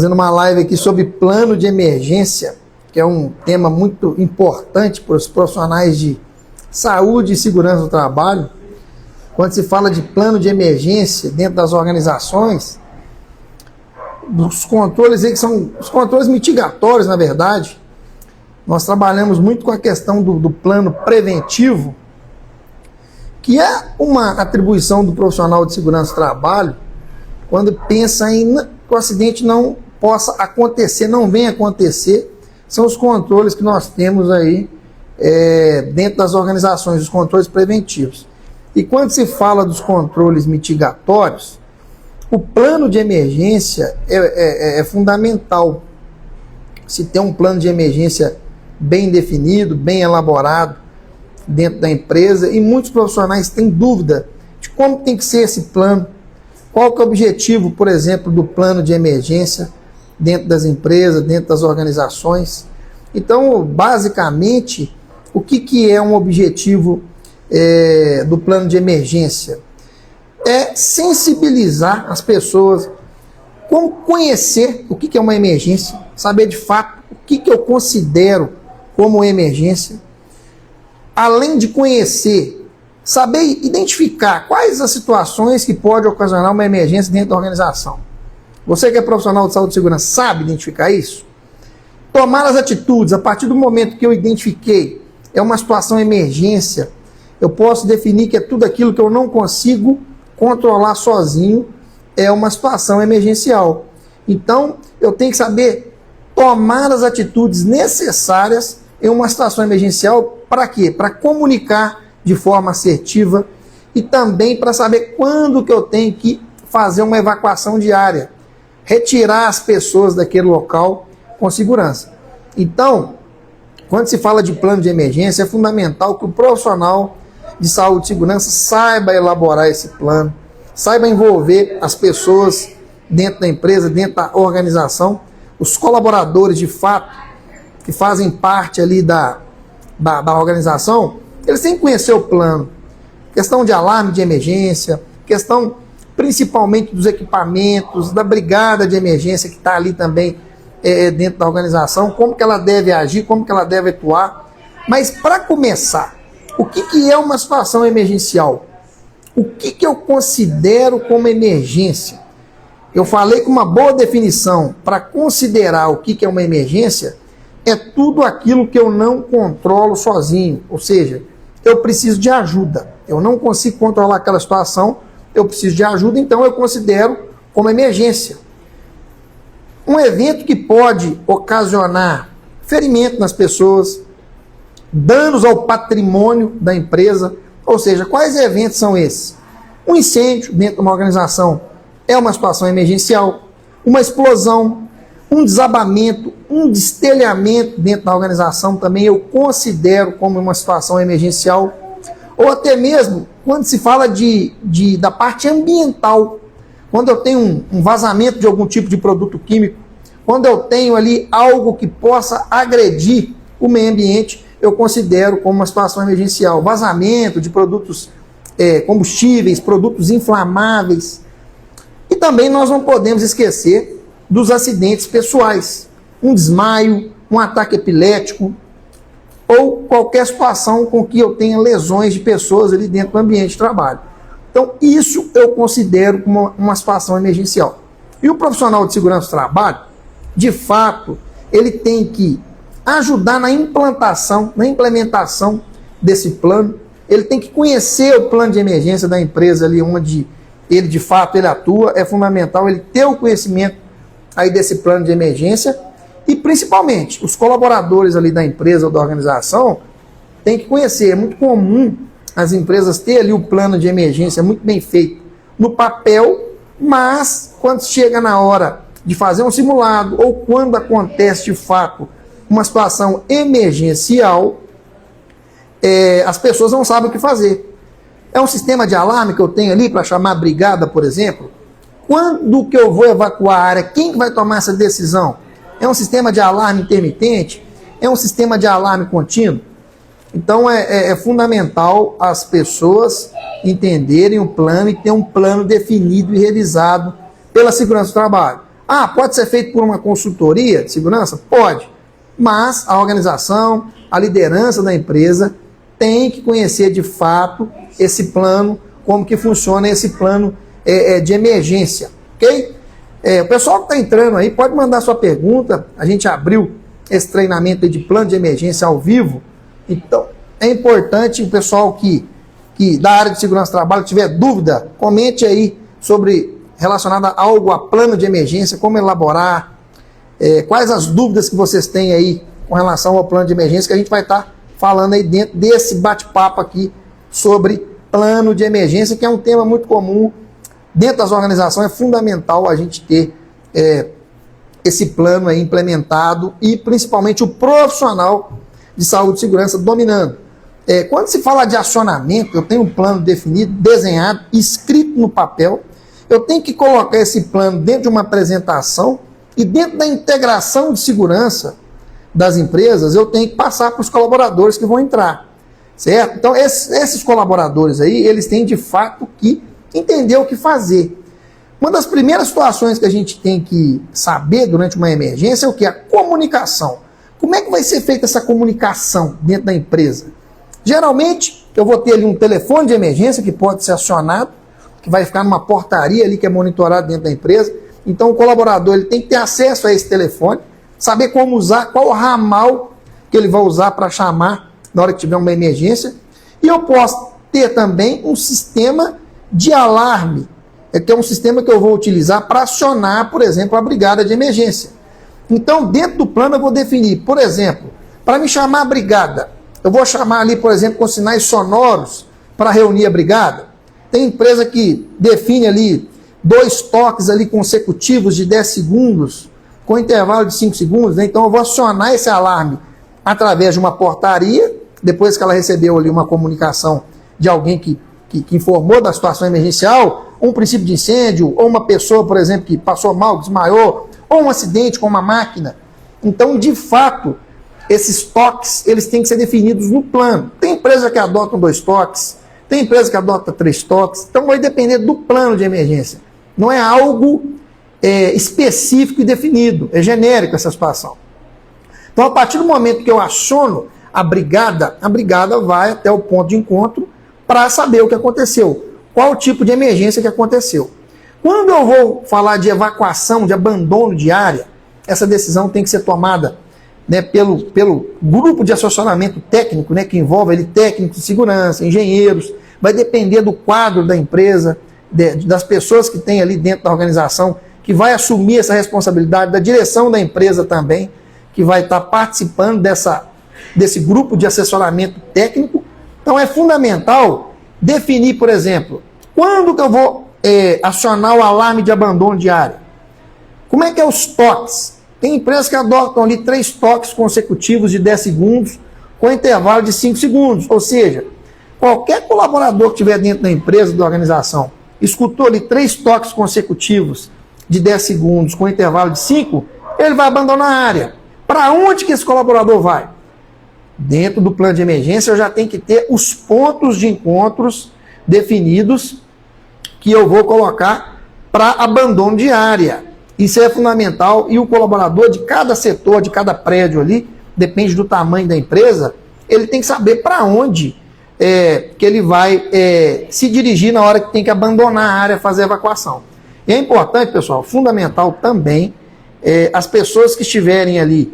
Fazendo uma live aqui sobre plano de emergência, que é um tema muito importante para os profissionais de saúde e segurança do trabalho. Quando se fala de plano de emergência dentro das organizações, os controles aí que são os controles mitigatórios, na verdade. Nós trabalhamos muito com a questão do plano preventivo, que é uma atribuição do profissional de segurança do trabalho quando pensa em que o acidente não possa acontecer, não venha acontecer. São os controles que nós temos aí dentro das organizações, os controles preventivos. E quando se fala dos controles mitigatórios, o plano de emergência é fundamental. Se tem um plano de emergência bem definido, bem elaborado dentro da empresa, e muitos profissionais têm dúvida de como tem que ser esse plano, qual que é o objetivo, por exemplo, do plano de emergência dentro das empresas, dentro das organizações. Então, basicamente, o que é um objetivo do plano de emergência? É sensibilizar as pessoas, como conhecer o que é uma emergência, saber de fato o que eu considero como emergência, além de conhecer, saber identificar quais as situações que podem ocasionar uma emergência dentro da organização. Você que é profissional de saúde e segurança sabe identificar isso? Tomar as atitudes, a partir do momento que eu identifiquei, é uma situação emergência, eu posso definir que é tudo aquilo que eu não consigo controlar sozinho, é uma situação emergencial. Então, eu tenho que saber tomar as atitudes necessárias em uma situação emergencial. Para quê? Para comunicar de forma assertiva e também para saber quando que eu tenho que fazer uma evacuação diária, retirar as pessoas daquele local com segurança. Então, quando se fala de plano de emergência, é fundamental que o profissional de saúde e segurança saiba elaborar esse plano, saiba envolver as pessoas dentro da empresa, dentro da organização, os colaboradores de fato, que fazem parte ali da organização, eles têm que conhecer o plano. Questão de alarme de emergência, questão principalmente dos equipamentos, da brigada de emergência que está ali também dentro da organização, como que ela deve agir, como que ela deve atuar. Mas para começar, o que é uma situação emergencial? O que eu considero como emergência? Eu falei que uma boa definição para considerar o que é uma emergência é tudo aquilo que eu não controlo sozinho, ou seja, eu preciso de ajuda. Eu não consigo controlar aquela situação, eu preciso de ajuda, então eu considero como emergência. Um evento que pode ocasionar ferimento nas pessoas, danos ao patrimônio da empresa, ou seja, quais eventos são esses? Um incêndio dentro de uma organização é uma situação emergencial, uma explosão, um desabamento, um destelhamento dentro da organização também eu considero como uma situação emergencial, ou até mesmo quando se fala da parte ambiental, quando eu tenho um vazamento de algum tipo de produto químico, quando eu tenho ali algo que possa agredir o meio ambiente, eu considero como uma situação emergencial. Vazamento de produtos combustíveis, produtos inflamáveis. E também nós não podemos esquecer dos acidentes pessoais. Um desmaio, um ataque epilético ou qualquer situação com que eu tenha lesões de pessoas ali dentro do ambiente de trabalho. Então, isso eu considero como uma situação emergencial. E o profissional de segurança do trabalho, de fato, ele tem que ajudar na implementação desse plano. Ele tem que conhecer o plano de emergência da empresa ali onde ele, de fato, ele atua. É fundamental ele ter o conhecimento aí desse plano de emergência e, principalmente, os colaboradores ali da empresa ou da organização têm que conhecer. É muito comum as empresas ter ali o plano de emergência muito bem feito no papel, mas quando chega na hora de fazer um simulado ou quando acontece de fato uma situação emergencial, as pessoas não sabem o que fazer. É um sistema de alarme que eu tenho ali para chamar a brigada, por exemplo. Quando que eu vou evacuar a área? Quem que vai tomar essa decisão? É um sistema de alarme intermitente? É um sistema de alarme contínuo? Então é fundamental as pessoas entenderem o plano e ter um plano definido e revisado pela segurança do trabalho. Ah, pode ser feito por uma consultoria de segurança? Pode. Mas a organização, a liderança da empresa tem que conhecer de fato esse plano, como que funciona esse plano de emergência, ok? O pessoal que está entrando aí pode mandar sua pergunta. A gente abriu esse treinamento de plano de emergência ao vivo. Então, é importante o pessoal que da área de segurança do trabalho tiver dúvida, comente aí sobre relacionado a algo a plano de emergência, como elaborar, quais as dúvidas que vocês têm aí com relação ao plano de emergência, que a gente vai estar falando aí dentro desse bate-papo aqui sobre plano de emergência, que é um tema muito comum dentro das organizações. É fundamental a gente ter esse plano aí implementado e principalmente o profissional de saúde e segurança dominando. Quando se fala de acionamento, eu tenho um plano definido, desenhado, escrito no papel. Eu tenho que colocar esse plano dentro de uma apresentação e dentro da integração de segurança das empresas, eu tenho que passar para os colaboradores que vão entrar, certo? Então, esses colaboradores aí, eles têm de fato que entender o que fazer. Uma das primeiras situações que a gente tem que saber durante uma emergência é o que? A comunicação. Como é que vai ser feita essa comunicação dentro da empresa? Geralmente, eu vou ter ali um telefone de emergência que pode ser acionado, que vai ficar numa portaria ali que é monitorado dentro da empresa. Então, o colaborador ele tem que ter acesso a esse telefone, saber como usar, qual o ramal que ele vai usar para chamar na hora que tiver uma emergência. E eu posso ter também um sistema de alarme, que é um sistema que eu vou utilizar para acionar, por exemplo, a brigada de emergência. Então, dentro do plano eu vou definir, por exemplo, para me chamar a brigada, eu vou chamar ali, por exemplo, com sinais sonoros para reunir a brigada. Tem empresa que define ali 2 toques ali consecutivos de 10 segundos, com intervalo de 5 segundos, né? Então eu vou acionar esse alarme através de uma portaria, depois que ela recebeu ali uma comunicação de alguém que informou da situação emergencial, um princípio de incêndio, ou uma pessoa, por exemplo, que passou mal, desmaiou, ou um acidente com uma máquina. Então, de fato, esses toques, eles têm que ser definidos no plano. Tem empresa que adotam 2 toques, tem empresa que adota 3 toques, então vai depender do plano de emergência. Não é algo específico e definido, é genérico essa situação. Então, a partir do momento que eu aciono a brigada vai até o ponto de encontro para saber o que aconteceu, qual o tipo de emergência que aconteceu. Quando eu vou falar de evacuação, de abandono de área, essa decisão tem que ser tomada, né, pelo grupo de assessoramento técnico, né, que envolve ali técnicos de segurança, engenheiros, vai depender do quadro da empresa, das pessoas que tem ali dentro da organização, que vai assumir essa responsabilidade, da direção da empresa também, que vai estar participando desse grupo de assessoramento técnico. Então é fundamental definir, por exemplo, quando que eu vou acionar o alarme de abandono de área. Como é que é os toques? Tem empresas que adotam ali 3 toques consecutivos de 10 segundos, com intervalo de 5 segundos. Ou seja, qualquer colaborador que estiver dentro da empresa, da organização, escutou ali 3 toques consecutivos de 10 segundos, com intervalo de 5, ele vai abandonar a área. Para onde que esse colaborador vai? Dentro do plano de emergência, eu já tenho que ter os pontos de encontros definidos que eu vou colocar para abandono de área. Isso é fundamental e o colaborador de cada setor, de cada prédio ali, depende do tamanho da empresa, ele tem que saber para onde que ele vai se dirigir na hora que tem que abandonar a área, fazer a evacuação. E é importante, pessoal, fundamental também, as pessoas que estiverem ali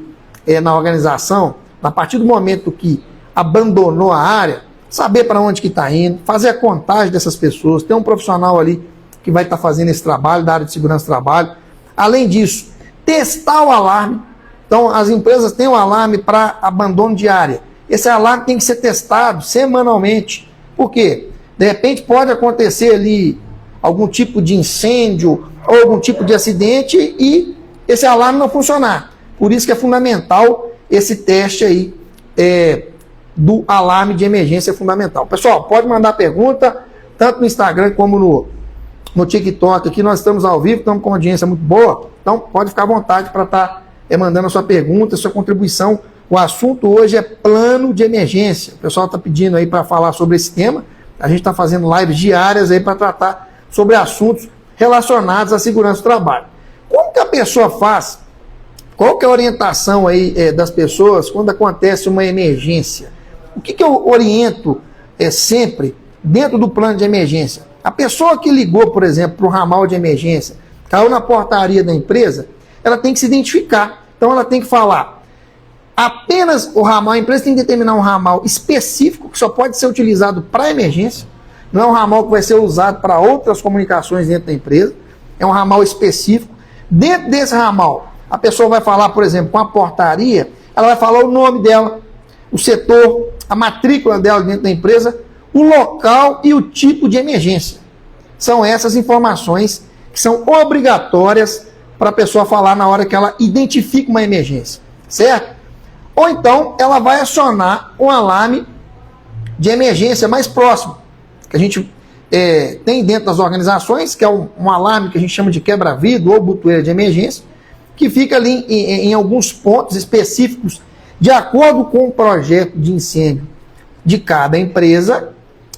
na organização, a partir do momento que abandonou a área, saber para onde que está indo, fazer a contagem dessas pessoas, ter um profissional ali que vai estar fazendo esse trabalho, da área de segurança do trabalho. Além disso, testar o alarme. Então, as empresas têm um alarme para abandono de área. Esse alarme tem que ser testado semanalmente. Por quê? De repente pode acontecer ali algum tipo de incêndio ou algum tipo de acidente e esse alarme não funcionar. Por isso que é fundamental esse teste aí do alarme de emergência, é fundamental. Pessoal, pode mandar pergunta, tanto no Instagram como no TikTok. Aqui nós estamos ao vivo, estamos com uma audiência muito boa, então pode ficar à vontade para estar mandando a sua pergunta, a sua contribuição. O assunto hoje é plano de emergência. O pessoal está pedindo aí para falar sobre esse tema. A gente está fazendo lives diárias aí para tratar sobre assuntos relacionados à segurança do trabalho. Como que a pessoa faz? Qual que é a orientação aí das pessoas quando acontece uma emergência? O que eu oriento sempre dentro do plano de emergência? A pessoa que ligou, por exemplo, para o ramal de emergência, caiu na portaria da empresa, ela tem que se identificar. Então ela tem que falar apenas o ramal, a empresa tem que determinar um ramal específico que só pode ser utilizado para emergência, não é um ramal que vai ser usado para outras comunicações dentro da empresa, é um ramal específico. Dentro desse ramal, a pessoa vai falar, por exemplo, com a portaria, ela vai falar o nome dela, o setor, a matrícula dela dentro da empresa, o local e o tipo de emergência. São essas informações que são obrigatórias para a pessoa falar na hora que ela identifica uma emergência, certo? Ou então ela vai acionar um alarme de emergência mais próximo, que a gente tem dentro das organizações, que é um alarme que a gente chama de quebra-vidro ou botoeira de emergência, que fica ali em alguns pontos específicos, de acordo com o projeto de incêndio de cada empresa,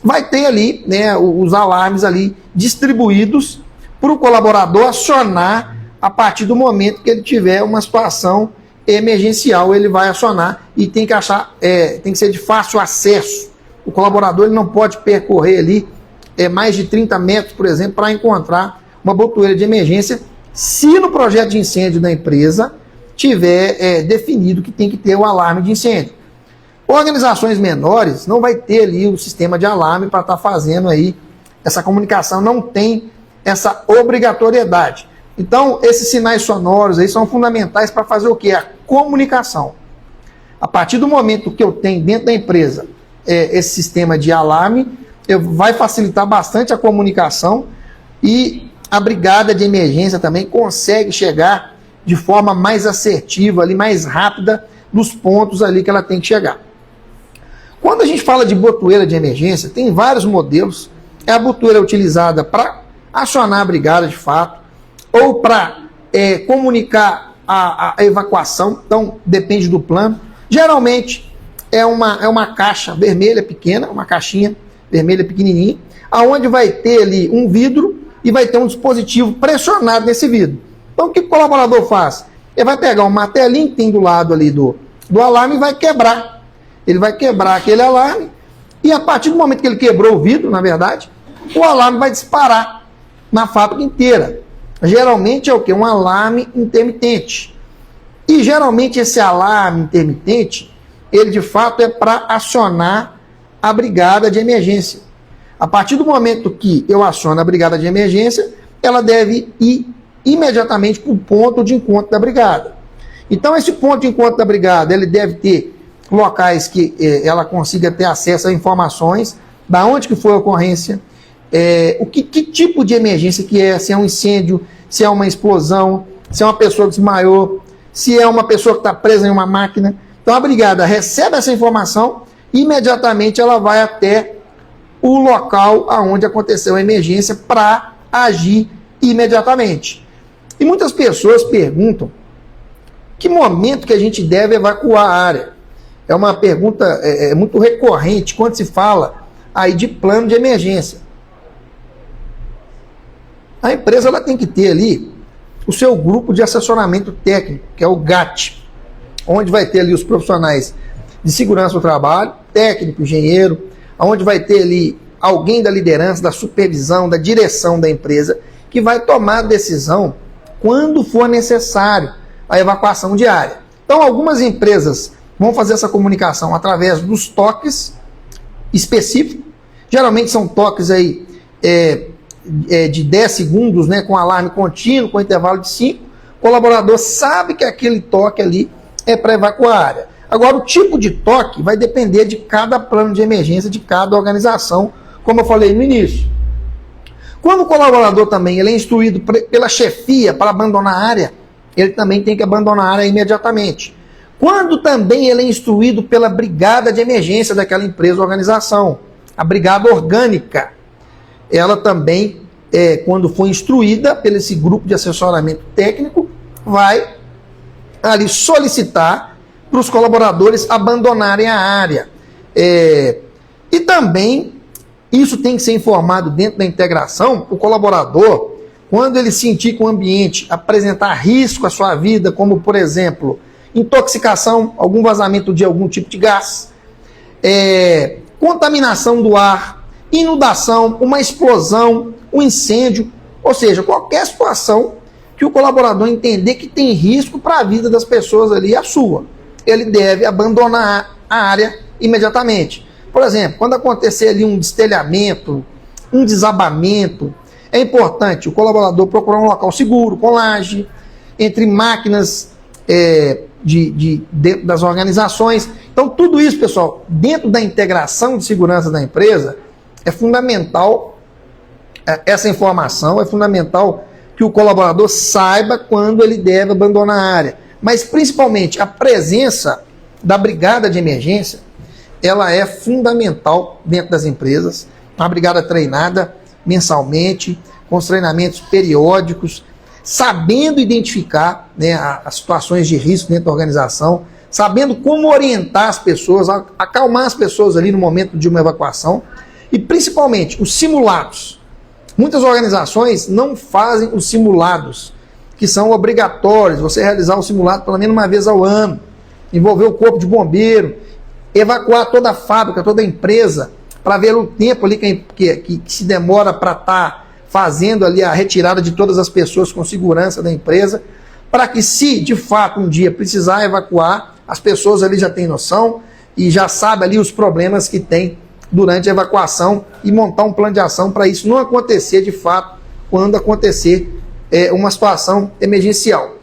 vai ter ali, né, os alarmes ali distribuídos para o colaborador acionar a partir do momento que ele tiver uma situação emergencial, ele vai acionar e tem que ser de fácil acesso. O colaborador ele não pode percorrer ali mais de 30 metros, por exemplo, para encontrar uma botoeira de emergência, se no projeto de incêndio da empresa tiver definido que tem que ter o alarme de incêndio. Organizações menores não vai ter ali o sistema de alarme para estar fazendo aí essa comunicação, não tem essa obrigatoriedade. Então, esses sinais sonoros aí são fundamentais para fazer o quê? A comunicação. A partir do momento que eu tenho dentro da empresa esse sistema de alarme, vai facilitar bastante a comunicação e a brigada de emergência também consegue chegar de forma mais assertiva, ali, mais rápida nos pontos ali que ela tem que chegar. Quando a gente fala de botoeira de emergência, tem vários modelos. É a botoeira utilizada para acionar a brigada de fato, ou para comunicar a evacuação, então depende do plano. Geralmente é uma caixa vermelha pequena, uma caixinha vermelha pequenininha, aonde vai ter ali um vidro e vai ter um dispositivo pressionado nesse vidro. Então o que o colaborador faz? Ele vai pegar um martelinho que tem do lado ali do alarme e vai quebrar. Ele vai quebrar aquele alarme e a partir do momento que ele quebrou o vidro, na verdade, o alarme vai disparar na fábrica inteira. Geralmente é o quê? Um alarme intermitente. E geralmente esse alarme intermitente, ele de fato é para acionar a brigada de emergência. A partir do momento que eu aciono a brigada de emergência, ela deve ir imediatamente para o ponto de encontro da brigada. Então esse ponto de encontro da brigada, ele deve ter locais que ela consiga ter acesso a informações, da onde que foi a ocorrência, que tipo de emergência que é, se é um incêndio, se é uma explosão, se é uma pessoa que desmaiou, se é uma pessoa que está presa em uma máquina. Então a brigada recebe essa informação e imediatamente ela vai até o local onde aconteceu a emergência para agir imediatamente. E muitas pessoas perguntam que momento que a gente deve evacuar a área. É uma pergunta muito recorrente quando se fala aí de plano de emergência. A empresa ela tem que ter ali o seu grupo de assessoramento técnico, que é o GAT, onde vai ter ali os profissionais de segurança do trabalho, técnico, engenheiro, onde vai ter ali alguém da liderança, da supervisão, da direção da empresa, que vai tomar a decisão quando for necessário a evacuação de área. Então, algumas empresas vão fazer essa comunicação através dos toques específicos, geralmente são toques aí de 10 segundos, né, com alarme contínuo, com intervalo de 5, o colaborador sabe que aquele toque ali é para evacuar a área. Agora, o tipo de toque vai depender de cada plano de emergência, de cada organização, como eu falei no início. Quando o colaborador também ele é instruído pela chefia para abandonar a área, ele também tem que abandonar a área imediatamente. Quando também ele é instruído pela brigada de emergência daquela empresa ou organização, a brigada orgânica, ela também, quando for instruída pelo esse grupo de assessoramento técnico, vai ali solicitar para os colaboradores abandonarem a área. E também, isso tem que ser informado dentro da integração, o colaborador quando ele sentir que o ambiente apresentar risco à sua vida, como, por exemplo, intoxicação, algum vazamento de algum tipo de gás, contaminação do ar, inundação, uma explosão, um incêndio, ou seja, qualquer situação que o colaborador entender que tem risco para a vida das pessoas ali, a sua, ele deve abandonar a área imediatamente. Por exemplo, quando acontecer ali um destelhamento, um desabamento, é importante o colaborador procurar um local seguro, com laje, entre máquinas dentro das organizações. Então, tudo isso, pessoal, dentro da integração de segurança da empresa, é fundamental essa informação, é fundamental que o colaborador saiba quando ele deve abandonar a área. Mas, principalmente, a presença da brigada de emergência, ela é fundamental dentro das empresas. Uma brigada treinada mensalmente, com os treinamentos periódicos, sabendo identificar, né, as situações de risco dentro da organização, sabendo como orientar as pessoas, acalmar as pessoas ali no momento de uma evacuação, e principalmente os simulados. Muitas organizações não fazem os simulados, que são obrigatórios, você realizar o simulado pelo menos uma vez ao ano, envolver o corpo de bombeiro, evacuar toda a fábrica, toda a empresa, para ver o tempo ali que se demora para estar fazendo ali a retirada de todas as pessoas com segurança da empresa, para que, se de fato um dia precisar evacuar, as pessoas ali já têm noção e já sabem ali os problemas que tem durante a evacuação e montar um plano de ação para isso não acontecer de fato quando acontecer uma situação emergencial.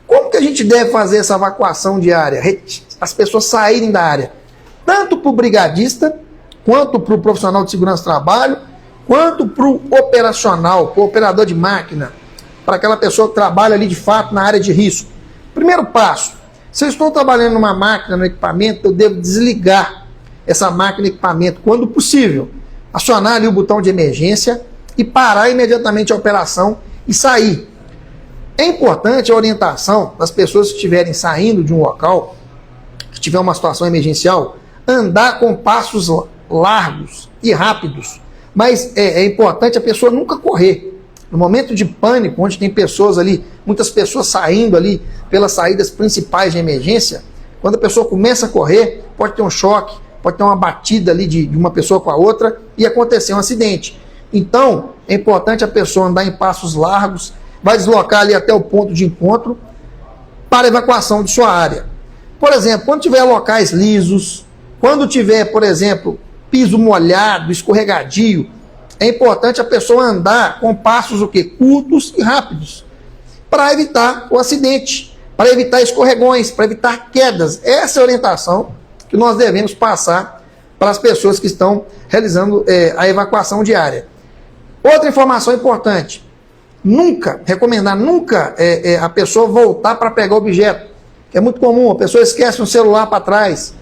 Como que a gente deve fazer essa evacuação diária? As pessoas saírem da área, tanto para o brigadista, quanto para o profissional de segurança do trabalho, quanto para o operacional, para o operador de máquina, para aquela pessoa que trabalha ali de fato na área de risco. Primeiro passo, se eu estou trabalhando numa máquina, no equipamento, eu devo desligar essa máquina e equipamento quando possível, acionar ali o botão de emergência e parar imediatamente a operação e sair. É importante a orientação das pessoas que estiverem saindo de um local, que tiver uma situação emergencial, andar com passos largos e rápidos. Mas é importante a pessoa nunca correr. No momento de pânico, onde tem pessoas ali, muitas pessoas saindo ali pelas saídas principais de emergência, quando a pessoa começa a correr, pode ter um choque, pode ter uma batida ali de uma pessoa com a outra e acontecer um acidente. Então, é importante a pessoa andar em passos largos, vai deslocar ali até o ponto de encontro para a evacuação de sua área. Por exemplo, quando tiver locais lisos, quando tiver, por exemplo, piso molhado, escorregadio, é importante a pessoa andar com passos curtos e rápidos, para evitar o acidente, para evitar escorregões, para evitar quedas. Essa é a orientação que nós devemos passar para as pessoas que estão realizando a evacuação diária. Outra informação importante, recomendar nunca a pessoa voltar para pegar o objeto, que é muito comum, a pessoa esquece um celular para trás,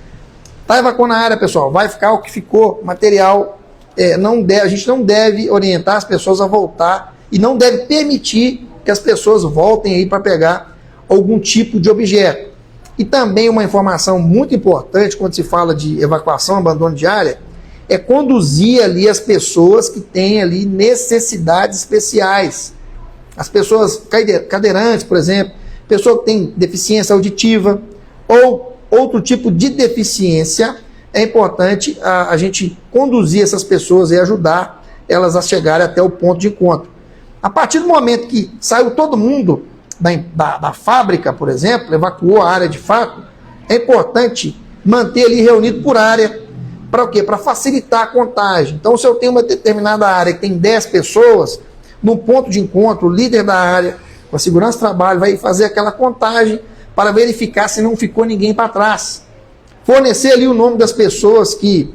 está evacuando a área, pessoal, vai ficar o que ficou, material, a gente não deve orientar as pessoas a voltar e não deve permitir que as pessoas voltem aí para pegar algum tipo de objeto. E também uma informação muito importante quando se fala de evacuação, abandono de área, é conduzir ali as pessoas que têm ali necessidades especiais. As pessoas cadeirantes, por exemplo, pessoa que tem deficiência auditiva ou outro tipo de deficiência, é importante a gente conduzir essas pessoas e ajudar elas a chegarem até o ponto de encontro. A partir do momento que saiu todo mundo da fábrica, por exemplo, evacuou a área de fato, é importante manter ali reunido por área. Para o quê? Para facilitar a contagem. Então, se eu tenho uma determinada área que tem 10 pessoas, no ponto de encontro, o líder da área, com a segurança do trabalho, vai fazer aquela contagem para verificar se não ficou ninguém para trás. Fornecer ali o nome das pessoas que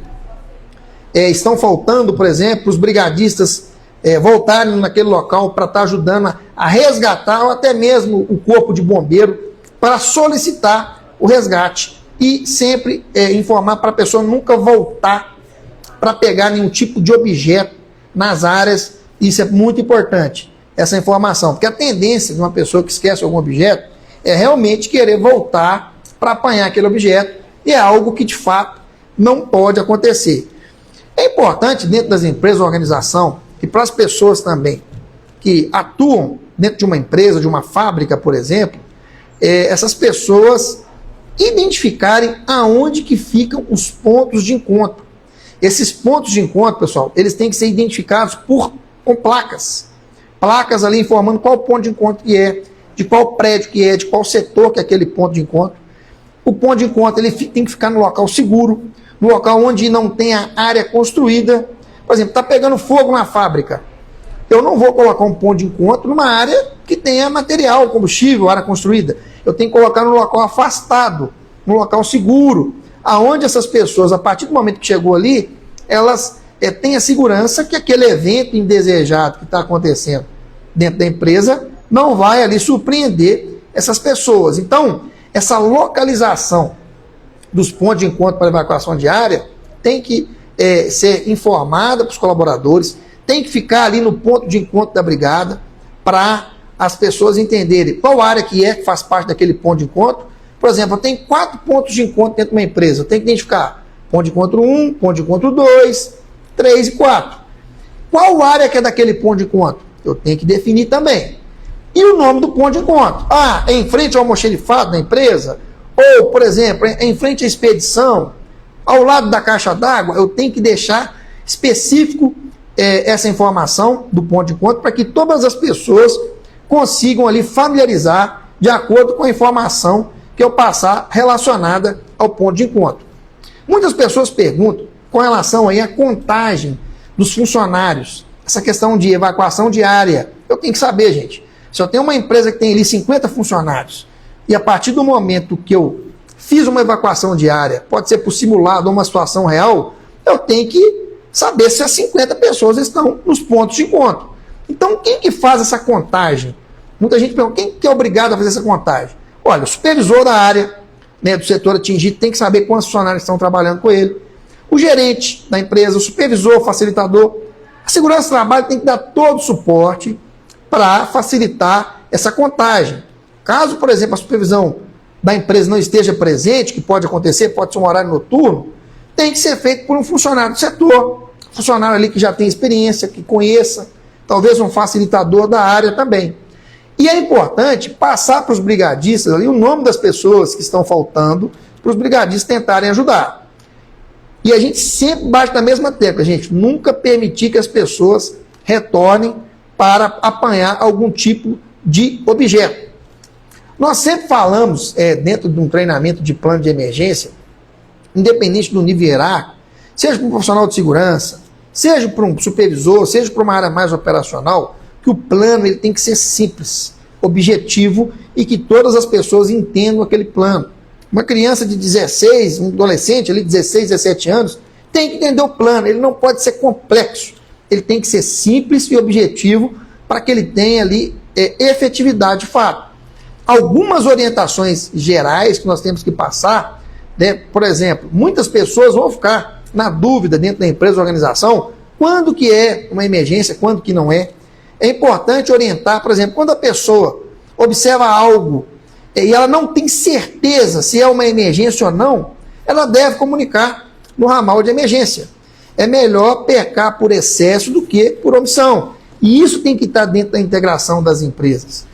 estão faltando, por exemplo, os brigadistas voltarem naquele local para estar ajudando a resgatar, ou até mesmo o corpo de bombeiro, para solicitar o resgate. E sempre informar para a pessoa nunca voltar para pegar nenhum tipo de objeto nas áreas. Isso é muito importante, essa informação. Porque a tendência de uma pessoa que esquece algum objeto é realmente querer voltar para apanhar aquele objeto. E é algo que, de fato, não pode acontecer. É importante, dentro das empresas, organização, e para as pessoas também, que atuam dentro de uma empresa, de uma fábrica, por exemplo, essas pessoas identificarem aonde que ficam os pontos de encontro. Esses pontos de encontro, pessoal, eles têm que ser identificados com placas. Placas ali informando qual ponto de encontro que é, de qual prédio que é, de qual setor que é aquele ponto de encontro. O ponto de encontro ele tem que ficar no local seguro, no local onde não tenha área construída. Por exemplo, está pegando fogo na fábrica. Eu não vou colocar um ponto de encontro numa área que tenha material, combustível, área construída. Eu tenho que colocar no local afastado, no local seguro, aonde essas pessoas, a partir do momento que chegou ali, elas têm a segurança que aquele evento indesejado que está acontecendo dentro da empresa não vai ali surpreender essas pessoas. Então, essa localização dos pontos de encontro para evacuação de área tem que ser informada para os colaboradores, tem que ficar ali no ponto de encontro da brigada para as pessoas entenderem qual área que faz parte daquele ponto de encontro. Por exemplo, eu tenho 4 pontos de encontro dentro de uma empresa, eu tenho que identificar ponto de encontro 1, ponto de encontro 2, 3 e 4. Qual área que é daquele ponto de encontro? Eu tenho que definir também. E o nome do ponto de encontro? É em frente ao almoxarifado da empresa? Ou, por exemplo, é em frente à expedição? Ao lado da caixa d'água? Eu tenho que deixar específico essa informação do ponto de encontro para que todas as pessoas consigam ali familiarizar de acordo com a informação que eu passar relacionada ao ponto de encontro. Muitas pessoas perguntam com relação aí à contagem dos funcionários, essa questão de evacuação diária. Eu tenho que saber, gente, se eu tenho uma empresa que tem ali 50 funcionários e a partir do momento que eu fiz uma evacuação diária, pode ser por simulado ou uma situação real, eu tenho que saber se as 50 pessoas estão nos pontos de encontro. Então, quem que faz essa contagem? Muita gente pergunta, quem que é obrigado a fazer essa contagem? Olha, o supervisor da área, do setor atingido, tem que saber quantos funcionários estão trabalhando com ele. O gerente da empresa, o supervisor, o facilitador. A segurança do trabalho tem que dar todo o suporte para facilitar essa contagem. Caso, por exemplo, a supervisão da empresa não esteja presente, que pode acontecer, pode ser um horário noturno, tem que ser feito por um funcionário do setor, funcionário ali que já tem experiência, que conheça, talvez um facilitador da área também. E é importante passar para os brigadistas ali o nome das pessoas que estão faltando, para os brigadistas tentarem ajudar. E a gente sempre bate na mesma tecla, gente, nunca permitir que as pessoas retornem para apanhar algum tipo de objeto. Nós sempre falamos, dentro de um treinamento de plano de emergência, independente do nível hierárquico, seja para um profissional de segurança, seja para um supervisor, seja para uma área mais operacional, que o plano ele tem que ser simples, objetivo e que todas as pessoas entendam aquele plano. Uma criança de 16, um adolescente ali de 16, 17 anos, tem que entender o plano, ele não pode ser complexo, ele tem que ser simples e objetivo para que ele tenha ali efetividade de fato. Algumas orientações gerais que nós temos que passar, por exemplo, muitas pessoas vão ficar na dúvida dentro da empresa ou organização, quando que é uma emergência, quando que não é. É importante orientar, por exemplo, quando a pessoa observa algo e ela não tem certeza se é uma emergência ou não, ela deve comunicar no ramal de emergência. É melhor pecar por excesso do que por omissão. E isso tem que estar dentro da integração das empresas.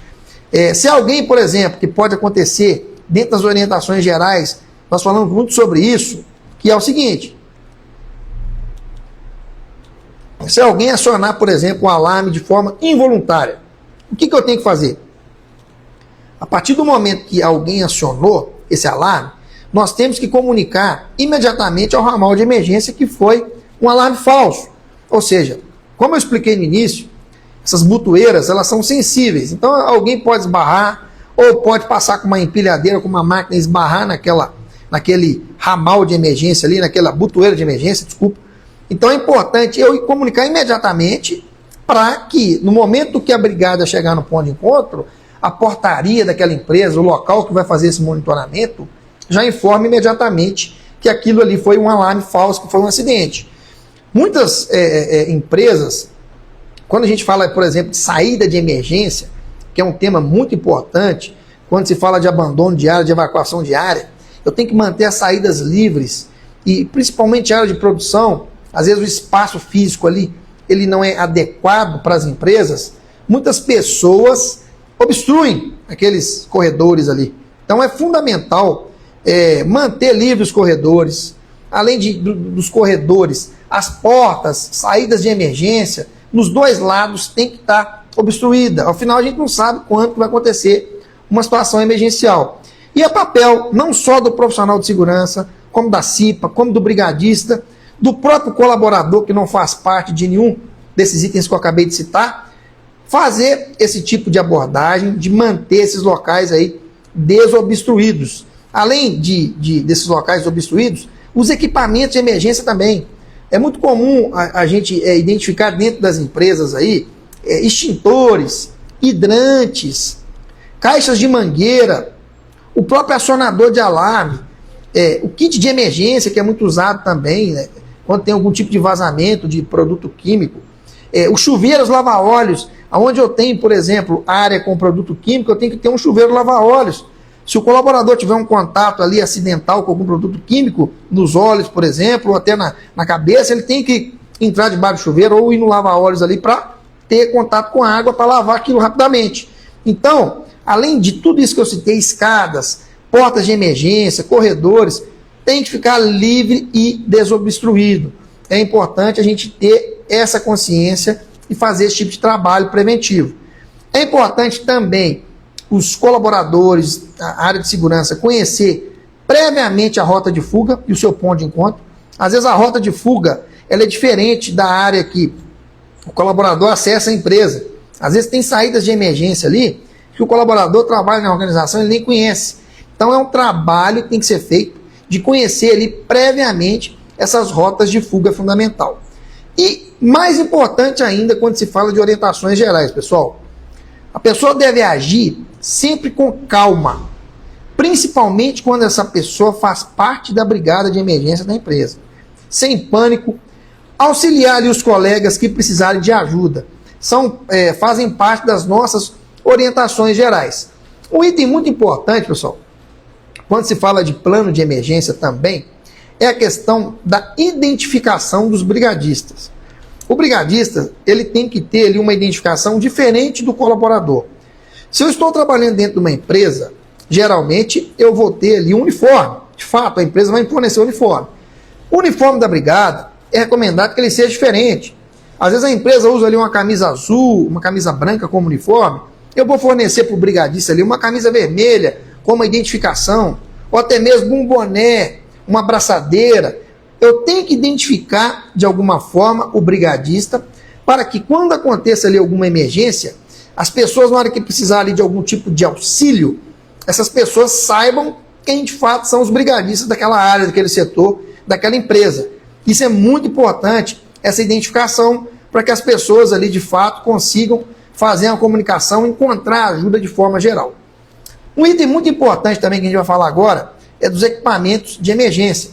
Se alguém, por exemplo, que pode acontecer dentro das orientações gerais, nós falamos muito sobre isso, que é o seguinte: se alguém acionar, por exemplo, um alarme de forma involuntária, o que eu tenho que fazer? A partir do momento que alguém acionou esse alarme, nós temos que comunicar imediatamente ao ramal de emergência que foi um alarme falso. Ou seja, como eu expliquei no início, essas butoeiras, elas são sensíveis. Então, alguém pode esbarrar, ou pode passar com uma empilhadeira, com uma máquina e esbarrar naquele ramal de emergência ali, naquela butoeira de emergência, desculpa. Então, é importante eu comunicar imediatamente para que, no momento que a brigada chegar no ponto de encontro, a portaria daquela empresa, o local que vai fazer esse monitoramento, já informe imediatamente que aquilo ali foi um alarme falso, que foi um acidente. Muitas empresas, quando a gente fala, por exemplo, de saída de emergência, que é um tema muito importante, quando se fala de abandono de área, de evacuação de área, eu tenho que manter as saídas livres, e principalmente a área de produção, às vezes o espaço físico ali, ele não é adequado para as empresas, muitas pessoas obstruem aqueles corredores ali. Então é fundamental manter livres os corredores, além dos corredores, as portas, saídas de emergência, nos dois lados tem que estar obstruída. Ao final a gente não sabe quando vai acontecer uma situação emergencial. E é papel não só do profissional de segurança, como da CIPA, como do brigadista, do próprio colaborador que não faz parte de nenhum desses itens que eu acabei de citar, fazer esse tipo de abordagem, de manter esses locais aí desobstruídos. Além desses locais obstruídos, os equipamentos de emergência também. É muito comum a gente identificar dentro das empresas aí extintores, hidrantes, caixas de mangueira, o próprio acionador de alarme, o kit de emergência, que é muito usado também, né, quando tem algum tipo de vazamento de produto químico, os chuveiros lava-óleos, onde eu tenho, por exemplo, área com produto químico, eu tenho que ter um chuveiro lava-óleos. Se o colaborador tiver um contato ali acidental com algum produto químico, nos olhos, por exemplo, ou até na cabeça, ele tem que entrar debaixo do chuveiro ou ir no lava-óleos ali para ter contato com a água para lavar aquilo rapidamente. Então, além de tudo isso que eu citei, escadas, portas de emergência, corredores, tem que ficar livre e desobstruído. É importante a gente ter essa consciência e fazer esse tipo de trabalho preventivo. É importante também os colaboradores, a área de segurança, conhecer previamente a rota de fuga e o seu ponto de encontro. Às vezes a rota de fuga ela é diferente da área que o colaborador acessa a empresa. Às vezes tem saídas de emergência ali que o colaborador trabalha na organização e ele nem conhece. Então é um trabalho que tem que ser feito de conhecer ali previamente essas rotas de fuga fundamental. E mais importante ainda quando se fala de orientações gerais, pessoal, a pessoa deve agir sempre com calma, principalmente quando essa pessoa faz parte da brigada de emergência da empresa. Sem pânico, auxiliar ali os colegas que precisarem de ajuda. Fazem parte das nossas orientações gerais. Um item muito importante, pessoal, quando se fala de plano de emergência também, é a questão da identificação dos brigadistas. O brigadista, ele tem que ter ali uma identificação diferente do colaborador. Se eu estou trabalhando dentro de uma empresa, geralmente eu vou ter ali um uniforme. De fato, a empresa vai fornecer o uniforme. O uniforme da brigada é recomendado que ele seja diferente. Às vezes a empresa usa ali uma camisa azul, uma camisa branca como uniforme. Eu vou fornecer para o brigadista ali uma camisa vermelha com uma identificação, ou até mesmo um boné, uma abraçadeira. Eu tenho que identificar de alguma forma o brigadista para que quando aconteça ali alguma emergência, as pessoas na hora que precisar ali de algum tipo de auxílio, essas pessoas saibam quem de fato são os brigadistas daquela área, daquele setor, daquela empresa. Isso é muito importante, essa identificação, para que as pessoas ali de fato consigam fazer uma comunicação, encontrar ajuda de forma geral. Um item muito importante também que a gente vai falar agora é dos equipamentos de emergência.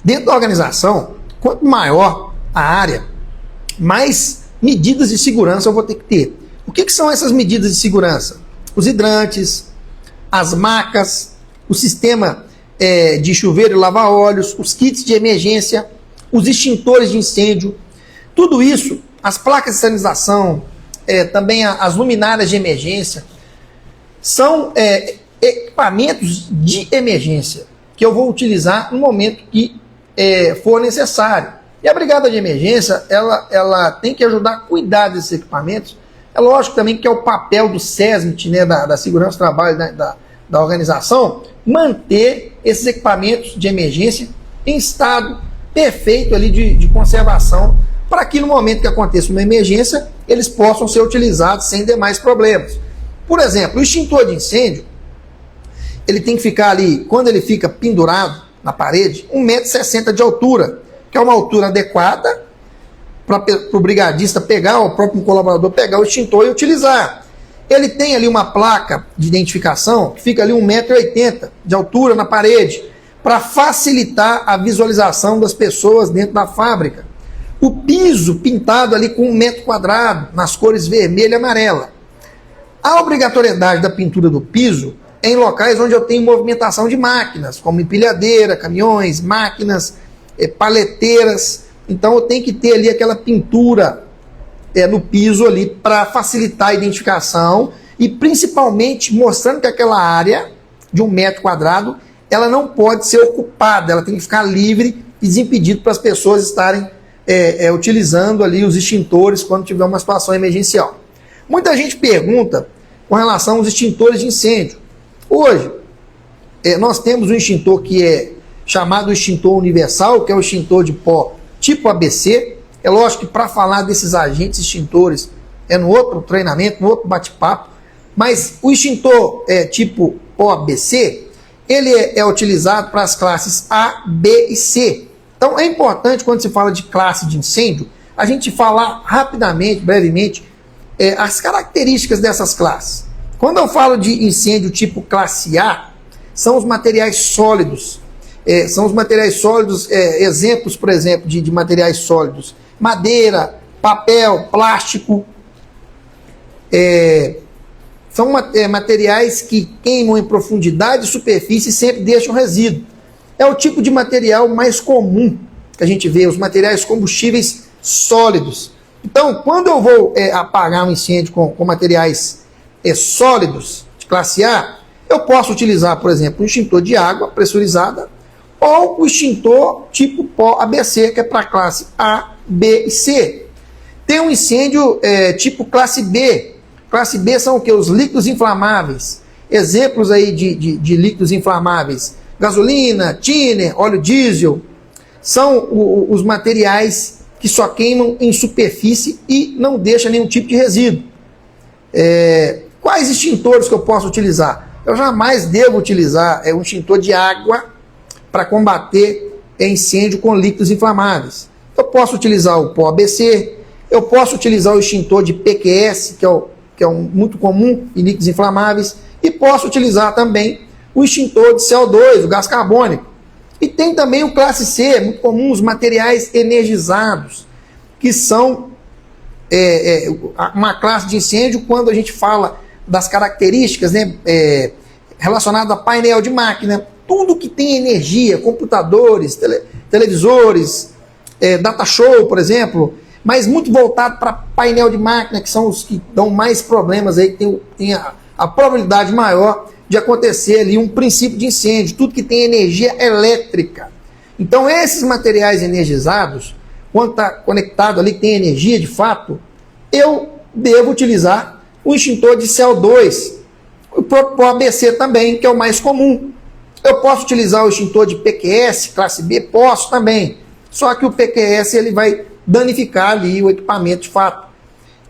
Dentro da organização, quanto maior a área, mais medidas de segurança eu vou ter que ter. O que são essas medidas de segurança? Os hidrantes, as macas, o sistema de chuveiro e lava-óleos, os kits de emergência, os extintores de incêndio, tudo isso, as placas de sinalização, também as luminárias de emergência, são equipamentos de emergência que eu vou utilizar no momento que for necessário. E a brigada de emergência, ela tem que ajudar a cuidar desses equipamentos. É lógico também que é o papel do SESMIT, né, da Segurança do Trabalho da organização, manter esses equipamentos de emergência em estado perfeito ali de conservação, para que no momento que aconteça uma emergência, eles possam ser utilizados sem demais problemas. Por exemplo, o extintor de incêndio, ele tem que ficar ali, quando ele fica pendurado na parede, 1,60 m de altura, que é uma altura adequada para o brigadista pegar, o próprio colaborador pegar o extintor e utilizar. Ele tem ali uma placa de identificação que fica ali 1,80 m de altura na parede, para facilitar a visualização das pessoas dentro da fábrica. O piso pintado ali com 1 m², nas cores vermelha e amarela. A obrigatoriedade da pintura do piso é em locais onde eu tenho movimentação de máquinas, como empilhadeira, caminhões, máquinas, paleteiras. Então eu tenho que ter ali aquela pintura no piso ali para facilitar a identificação e principalmente mostrando que aquela área de 1 metro quadrado ela não pode ser ocupada, ela tem que ficar livre e desimpedido para as pessoas estarem utilizando ali os extintores quando tiver uma situação emergencial. Muita gente pergunta com relação aos extintores de incêndio. Hoje, nós temos um extintor que é chamado extintor universal, que é o extintor de pó tipo ABC. É lógico que para falar desses agentes extintores é no outro treinamento, no outro bate-papo, mas o extintor tipo pó ABC, ele é utilizado para as classes A, B e C. Então é importante quando se fala de classe de incêndio, a gente falar rapidamente, brevemente, as características dessas classes. Quando eu falo de incêndio tipo classe A, são os materiais sólidos. São os materiais sólidos, exemplos, por exemplo, de materiais sólidos. Madeira, papel, plástico. São materiais que queimam em profundidade e superfície e sempre deixam resíduo. É o tipo de material mais comum que a gente vê, os materiais combustíveis sólidos. Então, quando eu vou apagar um incêndio com materiais sólidos de classe A, eu posso utilizar, por exemplo, um extintor de água pressurizada ou o extintor tipo pó ABC, que é para classe A, B e C. Tem um incêndio tipo classe B. Classe B são o que? Os líquidos inflamáveis. Exemplos aí de líquidos inflamáveis: gasolina, tiner, óleo diesel. São os materiais que só queimam em superfície e não deixam nenhum tipo de resíduo. Quais extintores que eu posso utilizar? Eu jamais devo utilizar um extintor de água para combater incêndio com líquidos inflamáveis. Eu posso utilizar o pó ABC, eu posso utilizar o extintor de PQS, que é muito comum em líquidos inflamáveis, e posso utilizar também o extintor de CO2, o gás carbônico. E tem também o classe C, muito comum, os materiais energizados, que são uma classe de incêndio quando a gente fala das características relacionadas a painel de máquina, tudo que tem energia, computadores, televisores, data show, por exemplo, mas muito voltado para painel de máquina, que são os que dão mais problemas, aí, que tem a probabilidade maior de acontecer ali um princípio de incêndio, tudo que tem energia elétrica. Então esses materiais energizados, quando está conectado ali, que tem energia de fato, eu devo utilizar o extintor de CO2, o próprio ABC também, que é o mais comum. Eu posso utilizar o extintor de PQS, classe B, posso também, só que o PQS ele vai danificar ali o equipamento de fato.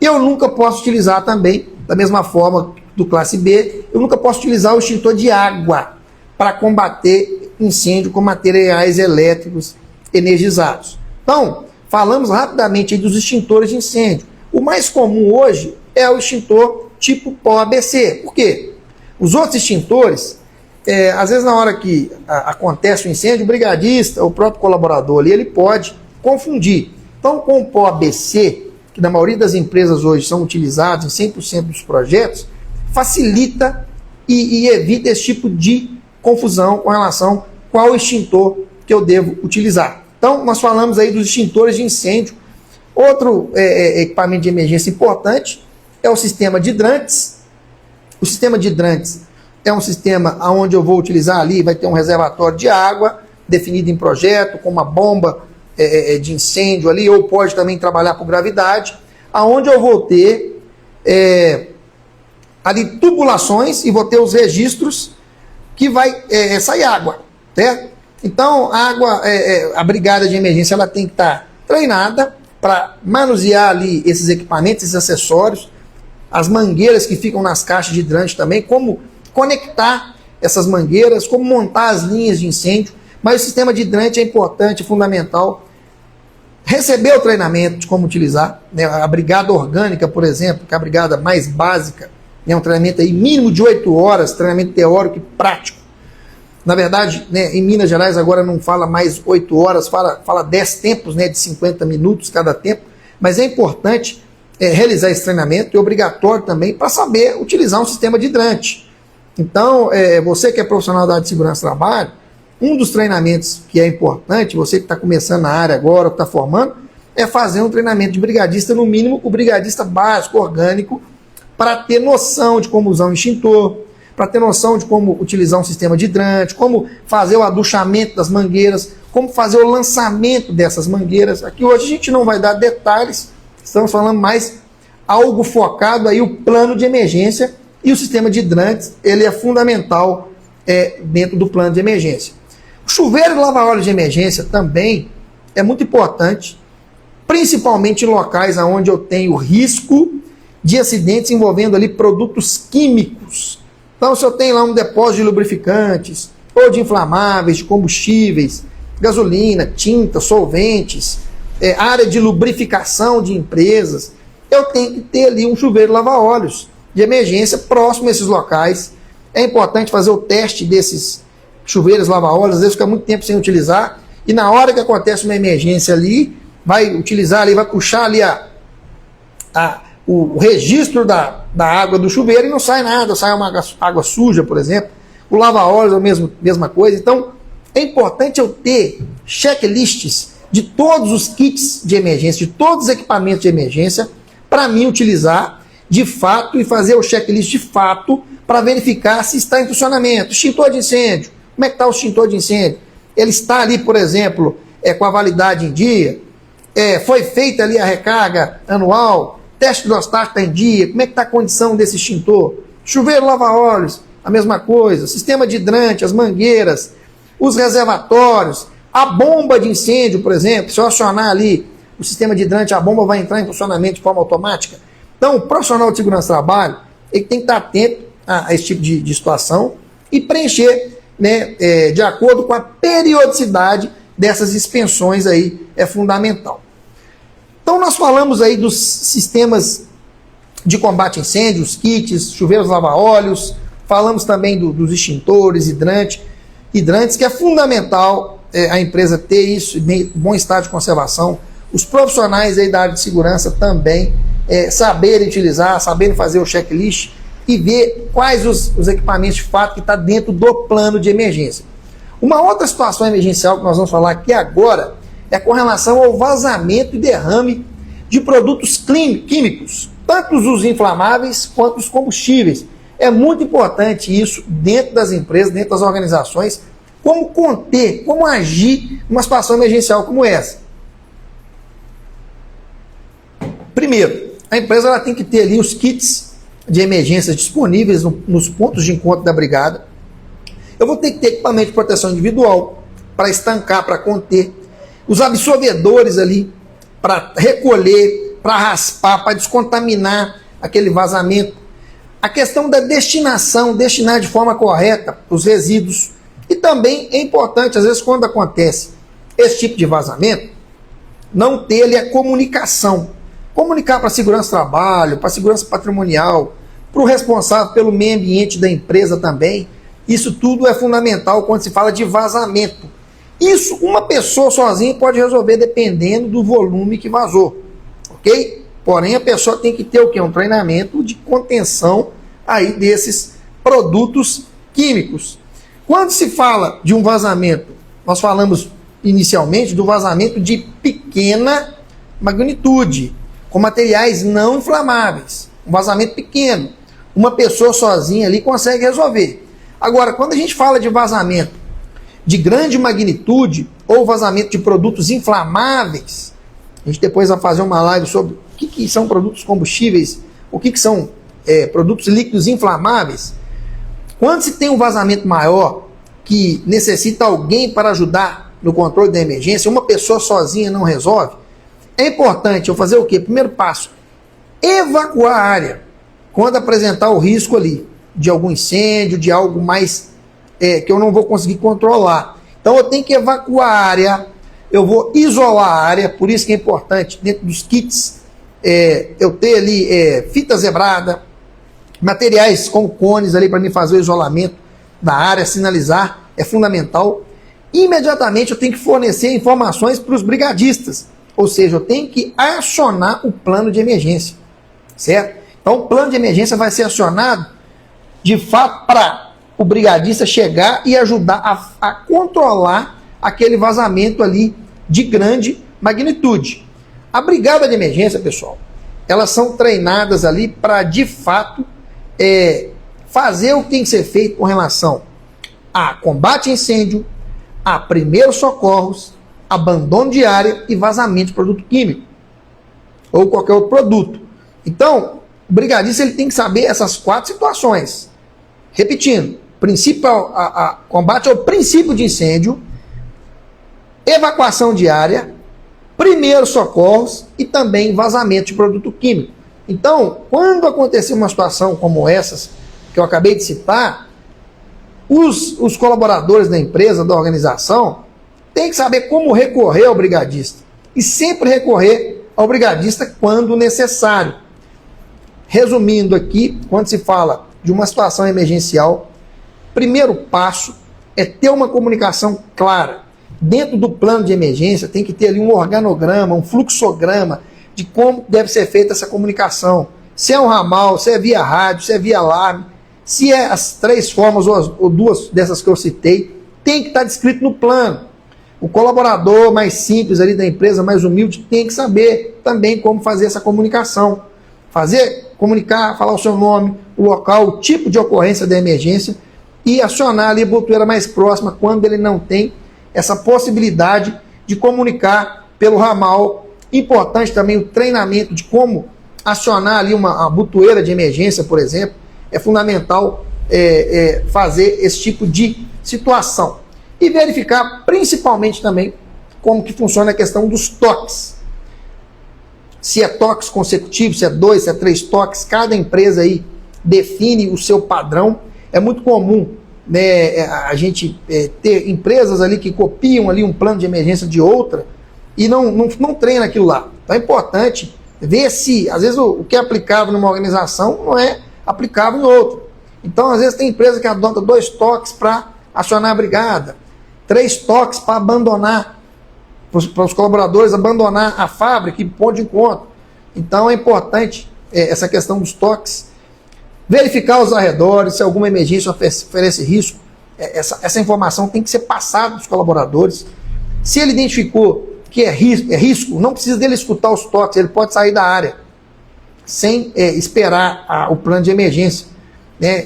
Eu nunca posso utilizar também, da mesma forma do classe B, eu nunca posso utilizar o extintor de água para combater incêndio com materiais elétricos energizados. Então, falamos rapidamente aí dos extintores de incêndio. O mais comum hoje é o extintor tipo pó ABC. Por quê? Os outros extintores, às vezes na hora que acontece o incêndio, o brigadista, o próprio colaborador ali, ele pode confundir. Então, com o pó ABC, que na maioria das empresas hoje são utilizados em 100% dos projetos, facilita e evita esse tipo de confusão com relação a qual extintor que eu devo utilizar. Então, nós falamos aí dos extintores de incêndio. Outro equipamento de emergência importante é o sistema de hidrantes. O sistema de hidrantes é um sistema onde eu vou utilizar ali, vai ter um reservatório de água definido em projeto, com uma bomba de incêndio ali, ou pode também trabalhar por gravidade, aonde eu vou ter ali tubulações e vou ter os registros que vai sair água, certo? Então, a brigada de emergência ela tem que estar treinada para manusear ali esses equipamentos, esses acessórios, as mangueiras que ficam nas caixas de hidrante também, como conectar essas mangueiras, como montar as linhas de incêndio. Mas o sistema de hidrante é importante, é fundamental. Receber o treinamento de como utilizar, né? A brigada orgânica, por exemplo, que é a brigada mais básica, né? Um treinamento aí mínimo de 8 horas, treinamento teórico e prático. Na verdade, né, em Minas Gerais agora não fala mais 8 horas, fala 10 tempos, né, de 50 minutos cada tempo, mas é importante realizar esse treinamento, é obrigatório também para saber utilizar um sistema de hidrante. Então, você que é profissional da área de segurança do trabalho, um dos treinamentos que é importante, você que está começando na área agora, que está formando, é fazer um treinamento de brigadista, no mínimo o brigadista básico, orgânico, para ter noção de como usar um extintor, para ter noção de como utilizar um sistema de hidrante, como fazer o aduchamento das mangueiras, como fazer o lançamento dessas mangueiras. Aqui hoje a gente não vai dar detalhes, estamos falando mais algo focado aí, o plano de emergência, e o sistema de hidrantes, ele é fundamental dentro do plano de emergência. O chuveiro e lava-óleo de emergência também é muito importante, principalmente em locais onde eu tenho risco de acidentes envolvendo ali produtos químicos. Então, se eu tenho lá um depósito de lubrificantes, ou de inflamáveis, de combustíveis, gasolina, tinta, solventes, área de lubrificação de empresas, eu tenho que ter ali um chuveiro lava-óleos de emergência próximo a esses locais. É importante fazer o teste desses chuveiros lava-óleos, às vezes fica muito tempo sem utilizar, e na hora que acontece uma emergência ali, vai utilizar ali, vai puxar ali o registro da água do chuveiro e não sai nada, sai uma água suja, por exemplo. O lava-óleos é a mesma coisa. Então, é importante eu ter checklists de todos os kits de emergência, de todos os equipamentos de emergência, para mim utilizar de fato e fazer o checklist de fato para verificar se está em funcionamento. Extintor de incêndio, como é que está o extintor de incêndio? Ele está ali, por exemplo, com a validade em dia? Foi feita ali a recarga anual? Teste hidrostático está em dia? Como é que está a condição desse extintor? Chuveiro lava-óleos, a mesma coisa. Sistema de hidrante, as mangueiras, os reservatórios, a bomba de incêndio, por exemplo. Se eu acionar ali o sistema de hidrante, a bomba vai entrar em funcionamento de forma automática. Então, o profissional de segurança do trabalho, ele tem que estar atento a esse tipo de situação e preencher, né, de acordo com a periodicidade dessas expensões aí, é fundamental. Então, nós falamos aí dos sistemas de combate a incêndios, kits, chuveiros lava-óleos, falamos também dos extintores, hidrantes, que é fundamental a empresa ter isso, bom estado de conservação. Os profissionais aí da área de segurança também saberem utilizar, saberem fazer o checklist e ver quais os equipamentos de fato que estão dentro do plano de emergência. Uma outra situação emergencial que nós vamos falar aqui agora é com relação ao vazamento e derrame de produtos químicos, tanto os inflamáveis quanto os combustíveis. É muito importante isso dentro das empresas, dentro das organizações, como conter, como agir numa situação emergencial como essa. Primeiro, a empresa ela tem que ter ali os kits de emergência disponíveis nos pontos de encontro da brigada. Eu vou ter que ter equipamento de proteção individual para estancar, para conter, os absorvedores ali para recolher, para raspar, para descontaminar aquele vazamento. A questão da destinação, destinar de forma correta os resíduos. E também é importante, às vezes, quando acontece esse tipo de vazamento, não ter ali a comunicação. Comunicar para a segurança do trabalho, para a segurança patrimonial, para o responsável pelo meio ambiente da empresa também. Isso tudo é fundamental quando se fala de vazamento. Isso uma pessoa sozinha pode resolver dependendo do volume que vazou, ok? Porém, a pessoa tem que ter o quê? Um treinamento de contenção aí desses produtos químicos. Quando se fala de um vazamento, nós falamos inicialmente do vazamento de pequena magnitude, com materiais não inflamáveis. Um vazamento pequeno. Uma pessoa sozinha ali consegue resolver. Agora, quando a gente fala de vazamento de grande magnitude ou vazamento de produtos inflamáveis, a gente depois vai fazer uma live sobre o que são produtos combustíveis, o que são produtos líquidos inflamáveis. Quando se tem um vazamento maior que necessita alguém para ajudar no controle da emergência, uma pessoa sozinha não resolve, é importante eu fazer o quê? Primeiro passo, evacuar a área quando apresentar o risco ali de algum incêndio, de algo mais que eu não vou conseguir controlar. Então eu tenho que evacuar a área, eu vou isolar a área, por isso que é importante, dentro dos kits, eu ter ali fita zebrada, materiais como cones ali para me fazer o isolamento da área, sinalizar, é fundamental. Imediatamente eu tenho que fornecer informações para os brigadistas, ou seja, eu tenho que acionar o plano de emergência, certo? Então o plano de emergência vai ser acionado de fato para o brigadista chegar e ajudar a controlar aquele vazamento ali de grande magnitude. A brigada de emergência, pessoal, elas são treinadas ali para, de fato, fazer o que tem que ser feito com relação a combate a incêndio, a primeiros socorros, abandono de área e vazamento de produto químico ou qualquer outro produto. Então, o brigadista ele tem que saber essas 4 situações. Repetindo, combate ao princípio de incêndio, evacuação de área, primeiros socorros e também vazamento de produto químico. Então, quando acontecer uma situação como essas que eu acabei de citar, os colaboradores da empresa, da organização, têm que saber como recorrer ao brigadista. E sempre recorrer ao brigadista quando necessário. Resumindo aqui, quando se fala de uma situação emergencial, primeiro passo é ter uma comunicação clara. Dentro do plano de emergência tem que ter ali um organograma, um fluxograma de como deve ser feita essa comunicação. Se é um ramal, se é via rádio, se é via alarme, se é as 3 formas ou 2 dessas que eu citei, tem que estar descrito no plano. O colaborador mais simples ali da empresa, mais humilde, tem que saber também como fazer essa comunicação. Comunicar, falar o seu nome, o local, o tipo de ocorrência da emergência e acionar ali a botoeira mais próxima quando ele não tem essa possibilidade de comunicar pelo ramal. Importante também o treinamento de como acionar ali uma botoeira de emergência, por exemplo. É fundamental fazer esse tipo de situação. E verificar principalmente também como que funciona a questão dos toques. Se é toques consecutivos, se é 2, se é 3 toques, cada empresa aí define o seu padrão. É muito comum, né, a gente ter empresas ali que copiam ali um plano de emergência de outra e não treina aquilo lá. Então é importante ver se, às vezes, o que é aplicável numa organização não é aplicável em outra. Então, às vezes, tem empresa que adota 2 toques para acionar a brigada, 3 toques para abandonar, para os colaboradores abandonar a fábrica e ponto de encontro. Então, é importante essa questão dos toques. Verificar os arredores, se alguma emergência oferece risco. Essa informação tem que ser passada dos colaboradores. Se ele identificou que é risco, não precisa dele escutar os toques, ele pode sair da área sem esperar o plano de emergência.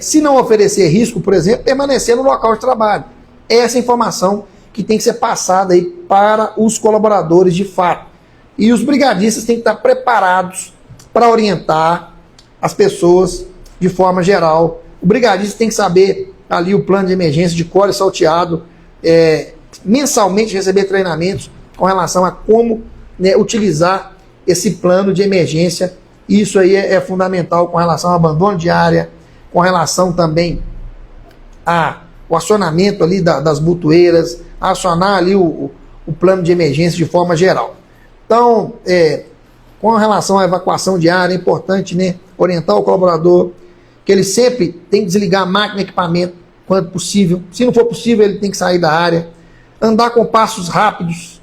Se não oferecer risco, por exemplo, permanecer no local de trabalho. Essa informação que tem que ser passada aí para os colaboradores de fato. E os brigadistas têm que estar preparados para orientar as pessoas de forma geral. O brigadista tem que saber ali o plano de emergência de cor e salteado, mensalmente receber treinamentos com relação a como utilizar esse plano de emergência. Isso aí é fundamental com relação ao abandono de área, com relação também ao acionamento ali das botoeiras, acionar ali o plano de emergência de forma geral. Então, com relação à evacuação de área, é importante, né, orientar o colaborador que ele sempre tem que desligar a máquina e equipamento quando possível. Se não for possível, ele tem que sair da área. Andar com passos rápidos,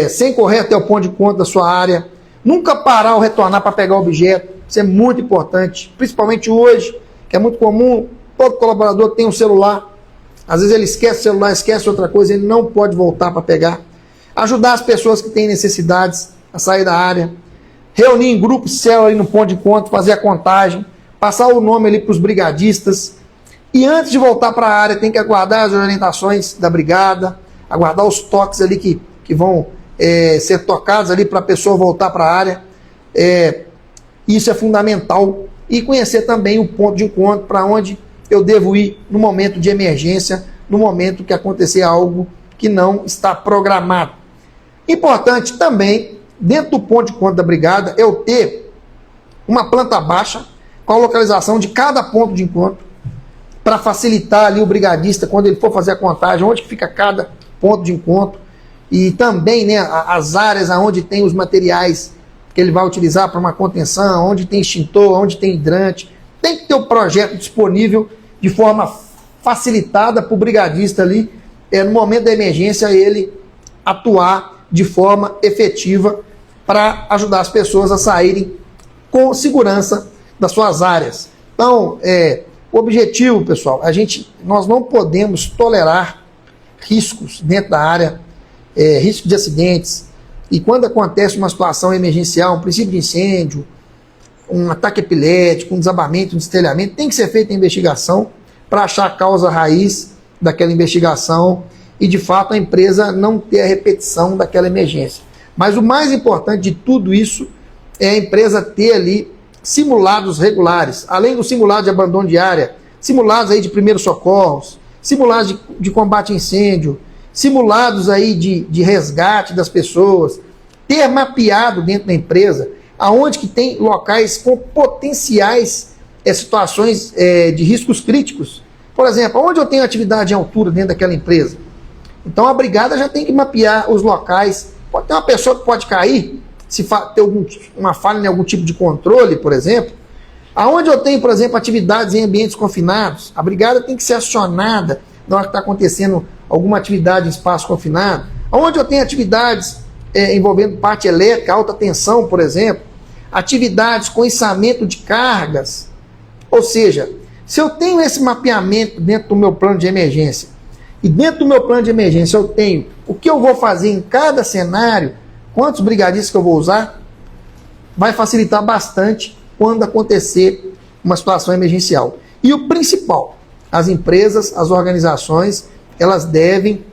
sem correr até o ponto de encontro da sua área. Nunca parar ou retornar para pegar o objeto. Isso é muito importante, principalmente hoje, que é muito comum, todo colaborador tem um celular. Às vezes ele esquece o celular, esquece outra coisa, ele não pode voltar para pegar. Ajudar as pessoas que têm necessidades a sair da área. Reunir em grupo célula ali no ponto de encontro, fazer a contagem, passar o nome ali para os brigadistas. E antes de voltar para a área, tem que aguardar as orientações da brigada, aguardar os toques ali que vão ser tocados ali para a pessoa voltar para a área. Isso é fundamental. E conhecer também o ponto de encontro, para onde eu devo ir no momento de emergência, no momento que acontecer algo que não está programado. Importante também, dentro do ponto de encontro da brigada, eu ter uma planta baixa com a localização de cada ponto de encontro, para facilitar ali o brigadista, quando ele for fazer a contagem, onde fica cada ponto de encontro, e também, né, as áreas onde tem os materiais que ele vai utilizar para uma contenção, onde tem extintor, onde tem hidrante. Tem que ter o projeto disponível de forma facilitada para o brigadista ali, no momento da emergência, ele atuar de forma efetiva para ajudar as pessoas a saírem com segurança das suas áreas. Então, O objetivo, pessoal, nós não podemos tolerar riscos dentro da área, risco de acidentes. E quando acontece uma situação emergencial, um princípio de incêndio, um ataque epilético, um desabamento, um destelhamento, tem que ser feita a investigação para achar a causa raiz daquela investigação e, de fato, a empresa não ter a repetição daquela emergência. Mas o mais importante de tudo isso é a empresa ter ali simulados regulares, além do simulado de abandono de área, simulados aí de primeiros socorros, simulados de combate a incêndio, simulados aí de resgate das pessoas, ter mapeado dentro da empresa aonde que tem locais com potenciais situações de riscos críticos. Por exemplo, onde eu tenho atividade em altura dentro daquela empresa. Então a brigada já tem que mapear os locais. Pode ter uma pessoa que pode cair, se ter uma falha em algum tipo de controle, por exemplo. Aonde eu tenho, por exemplo, atividades em ambientes confinados, a brigada tem que ser acionada na hora que está acontecendo alguma atividade em espaço confinado. Aonde eu tenho atividades envolvendo parte elétrica, alta tensão, por exemplo, atividades com içamento de cargas. Ou seja, se eu tenho esse mapeamento dentro do meu plano de emergência, e dentro do meu plano de emergência eu tenho o que eu vou fazer em cada cenário, quantos brigadistas que eu vou usar, vai facilitar bastante quando acontecer uma situação emergencial. E o principal, as empresas, as organizações, elas devem,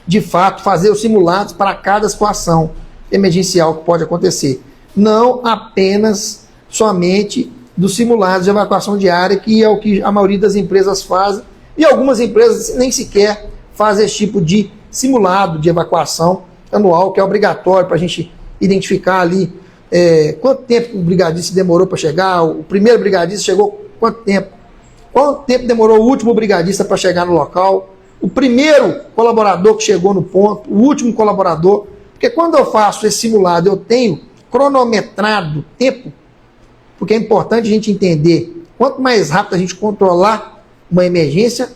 de fato, fazer os simulados para cada situação emergencial que pode acontecer. Não apenas somente dos simulados de evacuação de área, que é o que a maioria das empresas fazem, e algumas empresas nem sequer fazem esse tipo de simulado de evacuação anual, que é obrigatório para a gente identificar ali quanto tempo o brigadista demorou para chegar, o primeiro brigadista chegou quanto tempo demorou o último brigadista para chegar no local, o primeiro colaborador que chegou no ponto, o último colaborador, porque quando eu faço esse simulado eu tenho cronometrado tempo, porque é importante a gente entender, quanto mais rápido a gente controlar uma emergência,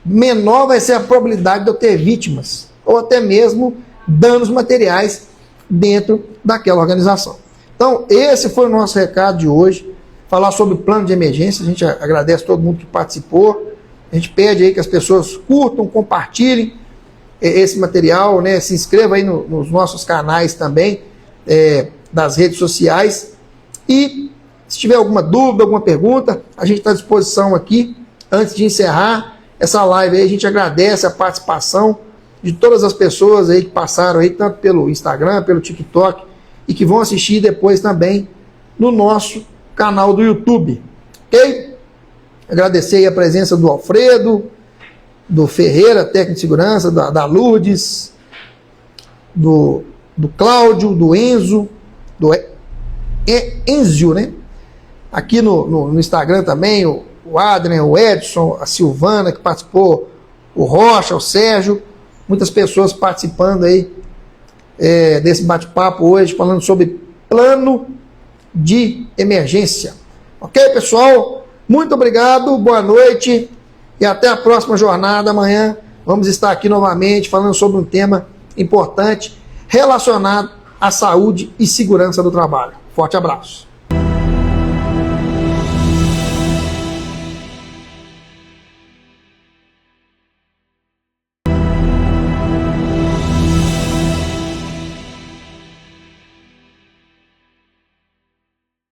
menor vai ser a probabilidade de eu ter vítimas, ou até mesmo danos materiais dentro daquela organização. Então, esse foi o nosso recado de hoje, falar sobre o plano de emergência. A gente agradece a todo mundo que participou, a gente pede aí que as pessoas curtam, compartilhem esse material, né? Se inscreva aí nos nossos canais também, das redes sociais, e se tiver alguma dúvida, alguma pergunta, a gente está à disposição aqui. Antes de encerrar essa live aí, a gente agradece a participação de todas as pessoas aí que passaram aí, tanto pelo Instagram, pelo TikTok, e que vão assistir depois também no nosso canal do YouTube. Ok? Agradecer aí a presença do Alfredo, do Ferreira, técnico de segurança, da Lourdes, do Cláudio, do Enzo, do Enzio, né? Aqui no Instagram também, o Adrian, o Edson, a Silvana, que participou, o Rocha, o Sérgio, muitas pessoas participando aí desse bate-papo hoje, falando sobre plano de emergência. Ok, pessoal? Muito obrigado, boa noite e até a próxima jornada. Amanhã vamos estar aqui novamente falando sobre um tema importante relacionado à saúde e segurança do trabalho. Forte abraço.